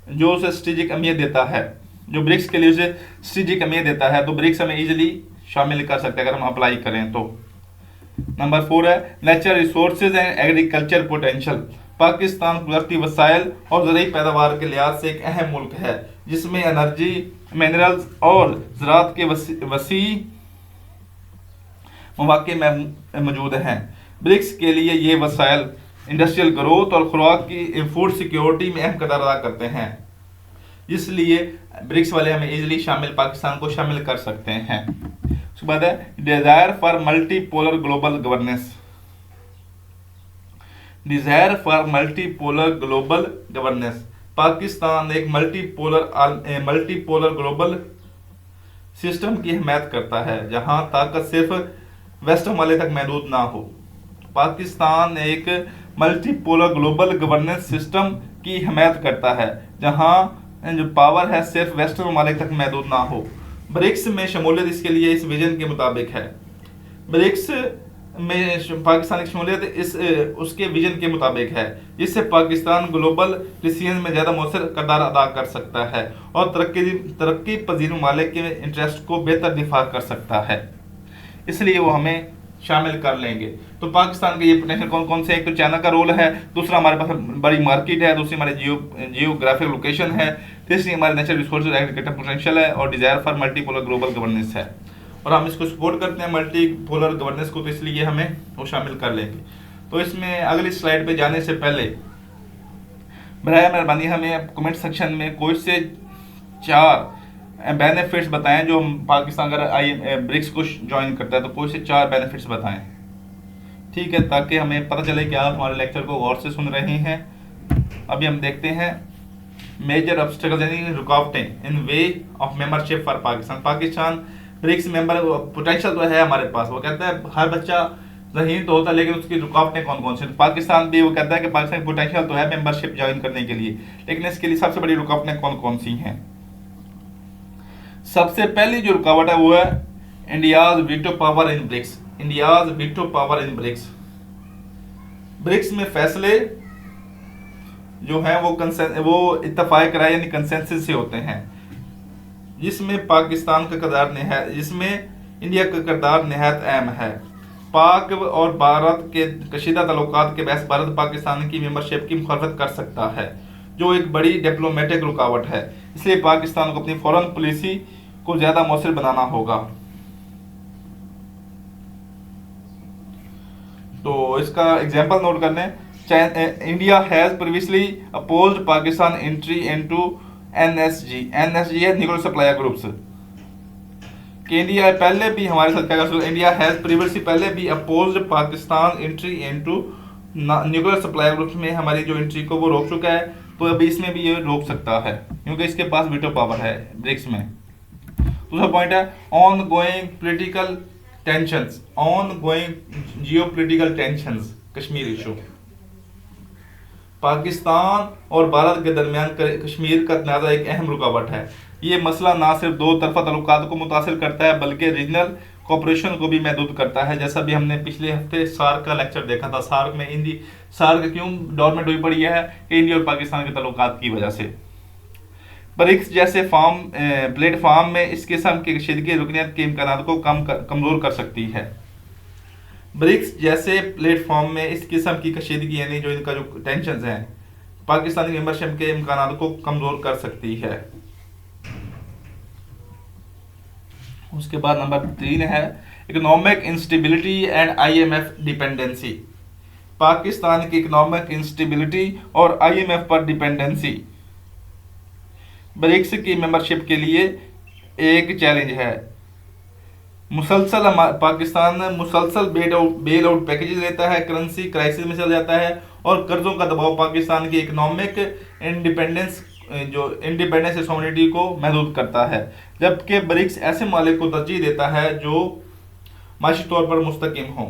जो उसे स्ट्रेटेजिक अहमियत देता है, जो ब्रिक्स के लिए उसे स्ट्रेटेजिक अहमियत देता है। तो ब्रिक्स हमें इजीली शामिल कर सकते हैं अगर हम अप्लाई करें तो। नंबर 4 है natural resources and agriculture potential. Pakistan कुदरती वसाइल और ज़रूरी पैदावार के लिहाज से एक अहम मुल्क है जिसमें एनर्जी, मिनरल्स और ज़राअत के वसी मौके में मौजूद हैं। ब्रिक्स के लिए ये वसाइल इंडस्ट्रियल ग्रोथ और खुराक की फूड सिक्योरिटी में अहम किरदार अदा करते हैं, इसलिए ब्रिक्स वाले हमें इजीली पाकिस्तान को शामिल कर सकते हैं। उसके बाद है desire for multipolar global governance. Desire for multipolar global governance. Pakistan एक मल्टीपोलर ग्लोबल सिस्टम की हिमायत करता है जहां ताकत सिर्फ वेस्टर्न वाले तक महदूद ना हो। पाकिस्तान एक मल्टीपोलर ग्लोबल गवर्नेंस सिस्टम की हिमायत करता है जहां जो पावर है सिर्फ वेस्टर्न ममालिक तक महदूद ना हो। ब्रिक्स में शमूलियत इसके लिए इस विजन के मुताबिक है। ब्रिक्स में पाकिस्तान की शमूलियत उसके विजन के मुताबिक है जिससे पाकिस्तान ग्लोबल डिसीजन में ज़्यादा मौसर किरदार अदा कर सकता है और तरक्की पजीर ममालिक के इंटरेस्ट को बेहतर दिफा कर सकता है, इसलिए वो हमें शामिल कर लेंगे। तो पाकिस्तान के ये पोटेंशियल कौन कौन से, एक तो चाइना का रोल है, दूसरा हमारे पास बड़ी मार्केट है, दूसरी हमारे जियोग्राफिक लोकेशन है, तीसरी हमारे नेचुरल रिसोर्सेज एग्रीकल्चर पोटेंशियल है और desire for multipolar global governance है। और हम इसको सपोर्ट करते हैं मल्टीपोलर गवर्नेंस को, तो इसलिए हमें वो शामिल कर लेंगे। तो इसमें अगली स्लाइड पे जाने से पहले बराए मेहरबानी हमें कमेंट सेक्शन में कोई से 4 बेनिफिट्स बताएं जो पाकिस्तान अगर आई ब्रिक्स को ज्वाइन करता है, तो कोई से 4 बेनिफिट्स बताएं, ठीक है, ताकि हमें पता चले कि आप हमारे लेक्चर को गौर से सुन रहे हैं। अभी हम देखते हैं मेजर ऑब्स्टेकल्स यानी रुकावटें in way of membership for Pakistan. Pakistan BRICS member potential तो है हमारे पास, वो कहता है हर बच्चा ज़हीन तो होता है, लेकिन उसकी रुकावटें कौन कौन सी। पाकिस्तान भी वो कहता है कि पाकिस्तान पोटेंशियल तो है मेंबरशिप ज्वाइन करने के लिए, लेकिन इसके लिए सबसे बड़ी रुकावटें कौन कौन सी हैं। सबसे पहली जो रुकावट है वो है India's veto power in BRICS. India's veto power in BRICS. BRICS में फैसले जो है वो इत्तेफाक राय यानी कंसेंसस से होते हैं, जिसमें पाकिस्तान का किरदार निहायत, जिसमें इंडिया का किरदार निहायत अहम है। पाक और भारत के कशीदा ताल्लुकात के बहस भारत पाकिस्तान की मेंबरशिप की मुखालफत कर सकता है, जो एक बड़ी डिप्लोमेटिक रुकावट है। इसलिए पाकिस्तान को अपनी फॉरेन पॉलिसी को ज्यादा मौसर बनाना होगा। तो इसका एग्जाम्पल नोट कर लें। India has previously opposed Pakistan entry into NSG. NSG है न्यूक्लियर सप्लायर ग्रुप्स कि इंडिया पहले भी हमारे साथ क्या कर, इंडिया हैज प्रीवियसली पहले भी opposed Pakistan entry into nuclear supplier groups में हमारी जो एंट्री को वो रोक चुका है, तो अभी इसमें भी ये रोक सकता है क्योंकि इसके पास वीटो पावर है ब्रिक्स में। दूसरा पॉइंट है on going political tensions, on going geopolitical tensions, Kashmir issue. Pakistan और भारत के दरमियान कश्मीर का तनाज़ा एक अहम रुकावट है। ये मसला ना सिर्फ दो तरफा ताल्लुकात को मुतासिर करता है बल्कि रीजनल कोऑपरेशन को भी महदूद करता है। जैसा भी हमने पिछले हफ्ते सार्क का लेक्चर देखा था, सार्क में सार्क क्यों डॉर्मेंट हुई पड़ी है कि इंडिया और पाकिस्तान के ताल्लुकात की वजह से। ब्रिक्स जैसे प्लेटफॉर्म में इस किस्म की कशीदगी रुकनीत के इम्कान को कमज़ोर कर सकती है। ब्रिक्स जैसे प्लेटफॉर्म में इस किस्म की कशीदगी यानी जो इनका जो टेंशन हैं पाकिस्तानी मेंबरशिप के इम्कान को कमज़ोर कर सकती है। उसके बाद नंबर 3 है economic instability and IMF dependency. Pakistan की इकोनॉमिक इंस्टेबिलिटी और IMF पर डिपेंडेंसी ब्रिक्स की मेंबरशिप के लिए एक चैलेंज है। पाकिस्तान मुसलसल बेल आउट पैकेज लेता है, करेंसी क्राइसिस में चल जाता है और कर्जों का दबाव पाकिस्तान की इकोनॉमिक इंडिपेंडेंस सोवरेनिटी को महदूद करता है, जबकि ब्रिक्स ऐसे मालिक को तरजीह देता है जो माशी तौर पर मुस्तकिम हो।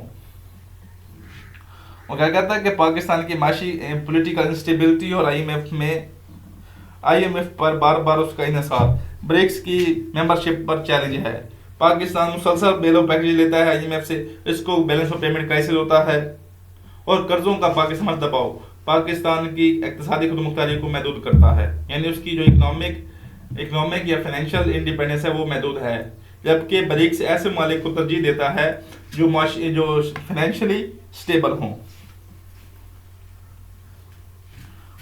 और क्या कहता है कि पाकिस्तान की माशी पॉलिटिकल इंस्टेबिलिटी और IMF पर बार बार उसका इन्हिसार ब्रिक्स की मेंबरशिप पर चैलेंज है। पाकिस्तान मुसलसल बेल आउट पैकेज लेता है IMF से, इसको बैलेंस ऑफ पेमेंट क्राइसिस होता है और कर्जों का पाकिस्तान पर दबाव पाकिस्तान की इक्तिसादी खुदमुख्तारी को महदूद करता है, यानी उसकी जो इकोनॉमिक या फाइनेंशियल इंडिपेंडेंस है वो महदूद है, जबकि ब्रिक्स ऐसे मालिक को तरजीह देता है जो फाइनेंशियली स्टेबल हों।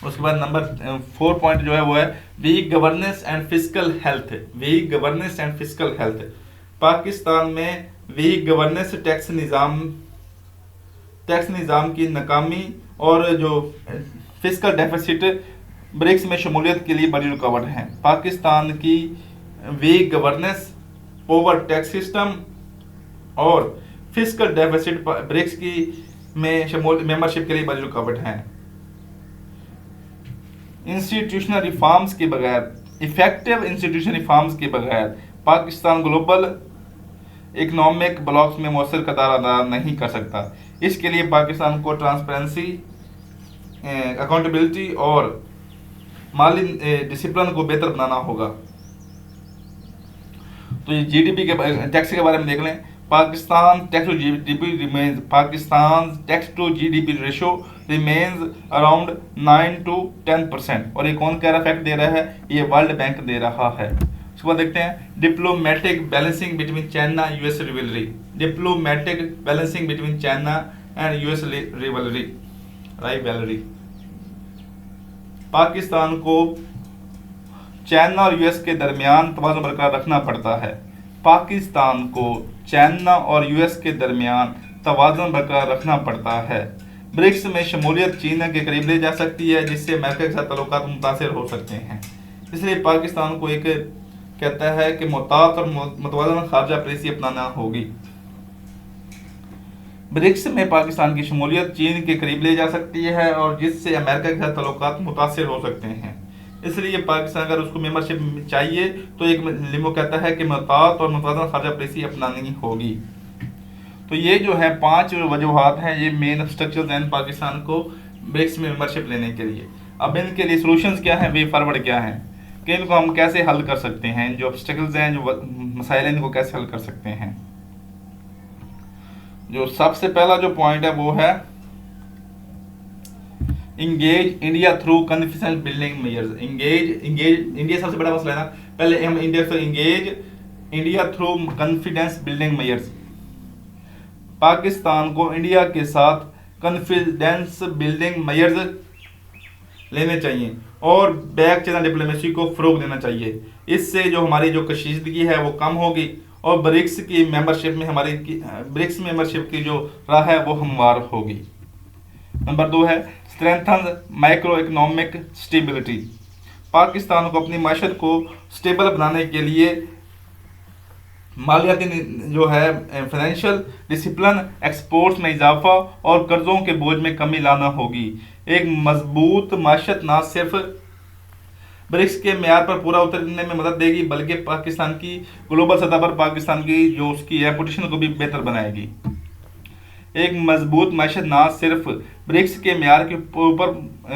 उसके बाद नंबर 4 पॉइंट जो है वो है weak governance and fiscal health. Weak governance and fiscal health. Pakistan में वीक गवर्नेंस टैक्स निज़ाम की नाकामी और जो फिस्कल डेफिसिट ब्रिक्स में शमूलियत के लिए बड़ी रुकावट है। पाकिस्तान की weak governance, over tax system और फिस्कल डेफिसिट ब्रिक्स की मेंबरशिप के लिए बड़ी रुकावट है। इंस्टीट्यूशनल रिफॉर्म्स के बगैर, इफेक्टिव इंस्टीट्यूशनल रिफॉर्म्स के बगैर पाकिस्तान ग्लोबल इकोनॉमिक ब्लॉक्स में मौसर किरदार अदा नहीं कर सकता। इसके लिए पाकिस्तान को ट्रांसपेरेंसी, अकाउंटेबिलिटी और माली डिसिप्लिन को बेहतर बनाना होगा। तो ये GDP के टैक्स के बारे में देख लें। Pakistan tax to GDP ratio remains around 9 to 10%। और ये कौन कह रहा फैक्ट दे रहा है? ये वर्ल्ड बैंक दे रहा है। उसके बाद देखते हैं diplomatic balancing between China US rivalry. Diplomatic balancing between China and US rivalry. Pakistan को चाइना और US के दरमियान तवाज़ुन बरकरार रखना पड़ता है। पाकिस्तान को चाइना और US के दरमियान तवाज़ुन बरकरार रखना पड़ता है। ब्रिक्स में शमूलियत चीन के करीब ले जा सकती है, जिससे अमेरिका के साथ ताल्लुकात मुतासिर हो सकते हैं। इसलिए पाकिस्तान को एक कहता है कि मुतात और मुतवाज़न खारजा पॉलिसी अपनाना होगी। ब्रिक्स में पाकिस्तान की शमूलियत चीन के करीब ले जा सकती है और जिससे अमेरिका के साथ ताल्लुकात मुतासर हो सकते हैं। इसलिए पाकिस्तान अगर उसको मेंबरशिप चाहिए तो एक लिमो कहता है कि मुतात और मुतवाज़न खारजा पॉलिसी अपनानी होगी। तो ये जो है 5 वजूहात हैं, ये मेन ऑब्स्टेकल्स हैं पाकिस्तान को ब्रिक्स में मेंबरशिप लेने के लिए। अब इनके लिए सॉल्यूशंस क्या हैं, वे फॉरवर्ड क्या हैं, कि इनको हम कैसे हल कर सकते हैं, जो ऑब्स्टेकल्स हैं, जो मसाइल हैं, इनको कैसे हल कर सकते हैं। जो सबसे पहला जो पॉइंट है वो है engage India through confidence building measures. Engage India सबसे बड़ा मसला है ना, पहले हम इंडिया से engage India through confidence building measures. Pakistan को इंडिया के साथ कॉन्फिडेंस बिल्डिंग मेजर्स लेने चाहिए और बैक चैनल डिप्लोमेसी को फ़रोग देना चाहिए। इससे जो हमारी जो कशीदगी है वो कम होगी और ब्रिक्स की मेंबरशिप में ब्रिक्स मेंबरशिप की जो राह है वो हमवार होगी। नंबर 2 है strengthen micro economic stability. Pakistan को अपनी माशत को स्टेबल बनाने के लिए मालियाती जो है फाइनेंशियल डिसिप्लिन, एक्सपोर्ट्स में इजाफा और कर्जों के बोझ में कमी लाना होगी। एक मजबूत माशत न सिर्फ ब्रिक्स के मेयार पर पूरा उतरने में मदद देगी बल्कि पाकिस्तान की ग्लोबल सतह पर पाकिस्तान की जो उसकी रेपुटेशन को भी बेहतर बनाएगी। एक मजबूत माशत न सिर्फ ब्रिक्स के मेयार के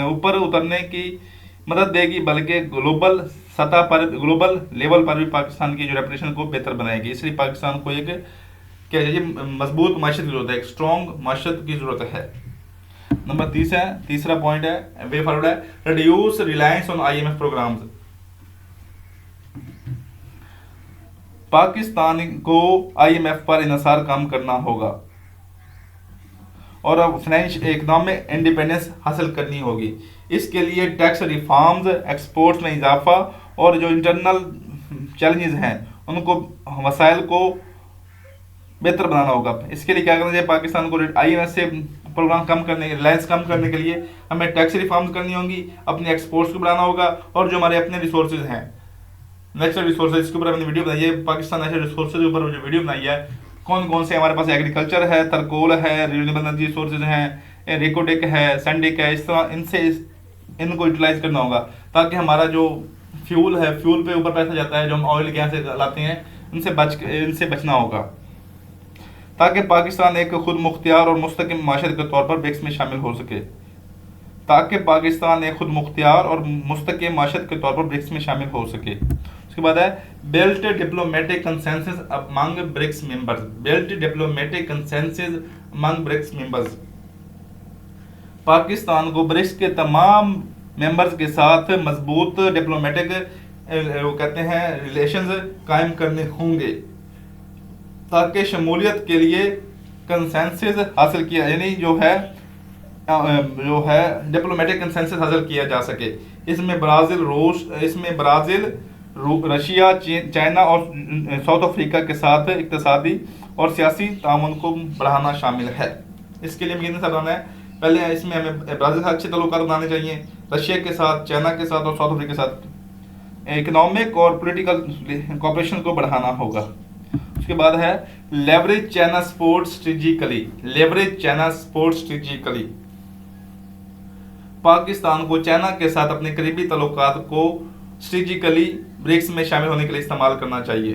ऊपर उतरने की मदद देगी बल्कि ग्लोबल सतह पर, ग्लोबल लेवल पर भी पाकिस्तान की जो रेपुटेशन को बेहतर बनाएगी। इसलिए पाकिस्तान को एक क्या चाहिए, मजबूत माशत की जरूरत है, एक स्ट्रॉन्ग माशत की जरूरत है। नंबर 30 है, तीसरा पॉइंट है वे फॉरवर्ड है reduce reliance on IMF programmes. Pakistan को IMF पर इन्हिसार कम करना होगा और अब फाइनेंशियल इकोनॉमिक इंडिपेंडेंस हासिल करनी होगी। इसके लिए टैक्स रिफॉर्म्स, एक्सपोर्ट्स में इजाफा और जो इंटरनल चैलेंजेस हैं उनको वसाइल को बेहतर बनाना होगा। इसके लिए क्या करना चाहिए, पाकिस्तान को IMF से प्रोग्राम कम करने, रिलायंस कम करने के लिए हमें टैक्स रिफॉर्म्स करनी होंगी, अपने एक्सपोर्ट्स को बढ़ाना होगा और जो हमारे अपने रिसोर्सेज हैं, नेचुरल रिसोर्सेज, इसके ऊपर हमने वीडियो बनाई है। पाकिस्तान नेचुरल रिसोर्सेज के ऊपर जो वीडियो बनाई है, कौन कौन से हमारे पास एग्रीकल्चर है, तरकोल है, रिन्यूएबल एनर्जी रिसोर्सेज हैं, रेकोटेक है, सैंडिक है, इस तरह इनको यूटिलाइज करना होगा ताकि हमारा जो फ्यूल है, फ्यूल पे ऊपर पैसा जाता है जो हम ऑयल गैस से लाते हैं, इनसे बचना होगा ताकि पाकिस्तान एक खुद मुख्तियार और मुस्तकिल माशरे के तौर पर ब्रिक्स में शामिल हो सके। उसके बाद है built diplomatic consensus among BRICS members. Built diplomatic consensus among BRICS members. Pakistan को ब्रिक्स के तमाम मेंबर्स के साथ मजबूत डिप्लोमेटिक वो कहते हैं रिलेशंस कायम करने होंगे ताकि शमूलियत के लिए कंसेंसस हासिल किया, यानी जो है डिप्लोमेटिक कंसेंसस हासिल किया जा सके। इसमें ब्राज़ील, रशिया, चाइना और साउथ अफ्रीका के साथ इक्तिसादी और सियासी ताउन को बढ़ाना शामिल है। इसके लिए कितने साथ बनाना है, पहले इसमें हमें ब्राज़ील के अच्छे ताल्लुकात बनाने चाहिए, रशिया के साथ, चाइना के साथ और साउथ अफ्रीका के साथ इकोनॉमिक और पॉलिटिकल कोऑपरेशन को बढ़ाना होगा। उसके बाद है leverage China support strategically. Pakistan को चाइना के साथ अपने करीबी ताल्लुकात को स्ट्रेटेजिकली ब्रिक्स में शामिल होने के लिए इस्तेमाल करना चाहिए।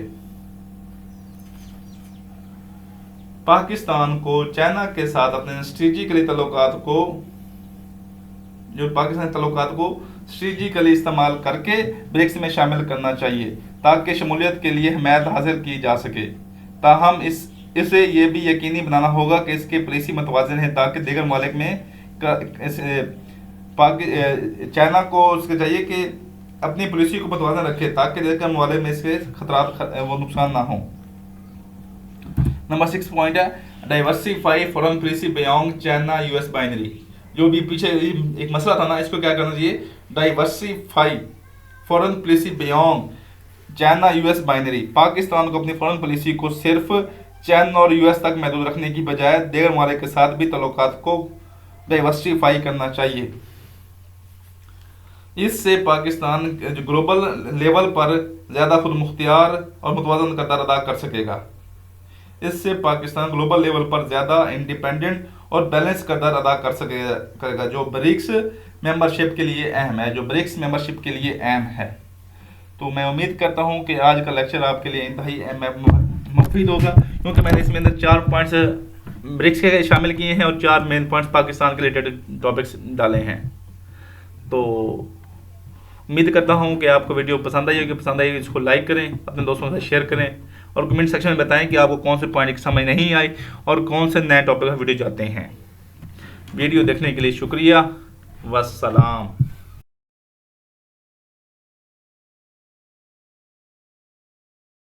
पाकिस्तान को चाइना के साथ अपने स्ट्रेटेजिकली ताल्लुकात को स्ट्रेटेजिकली इस्तेमाल करके ब्रिक्स में शामिल करना चाहिए ताकि शमूलियत के लिए हिमायत हासिल की जा सके। ताहम इसे ये भी यकीनी बनाना होगा कि इसके पॉलिसी मतवाज़िन है ताकि दीगर ममालिक में चाइना को उसके चाहिए कि अपनी पॉलिसी को मतवाज़िन रखे ताकि दीगर ममालिक में इसके खतरात वो नुकसान ना हो। नंबर 6 पॉइंट है diversify foreign policy beyond China US binary. जो भी पीछे एक मसला था ना, इसको क्या करना चाहिए, diversify foreign policy beyond China US binary. Pakistan को अपनी फॉरेन पॉलिसी को सिर्फ चाइना और US तक महदूद रखने की बजाय दीगर ममालिक के साथ भी ताल्लुकात को डाइवर्सिफाई करना चाहिए। इससे पाकिस्तान जो ग्लोबल लेवल पर ज़्यादा खुद मुख्तियार और मुतवाज़न किरदार अदा कर सकेगा। इससे पाकिस्तान ग्लोबल लेवल पर ज़्यादा इंडिपेंडेंट और बैलेंस किरदार अदा करेगा, जो ब्रिक्स मेंबरशिप के लिए अहम है, तो मैं उम्मीद करता हूँ कि आज का लेक्चर आपके लिए इंतहाई मुफीद होगा, क्योंकि मैंने इसमें अंदर 4 पॉइंट्स ब्रिक्स के शामिल किए हैं और 4 मेन पॉइंट्स पाकिस्तान के रिलेटेड टॉपिक्स डाले हैं। तो उम्मीद करता हूँ कि आपको वीडियो पसंद आई होगी। पसंद आई इसको लाइक करें, अपने दोस्तों के साथ शेयर करें और कमेंट सेक्शन में बताएं कि आपको कौन से पॉइंट समझ नहीं आए और कौन से नए टॉपिक का वीडियो चाहते हैं। वीडियो देखने के लिए शुक्रिया। वस्सलाम।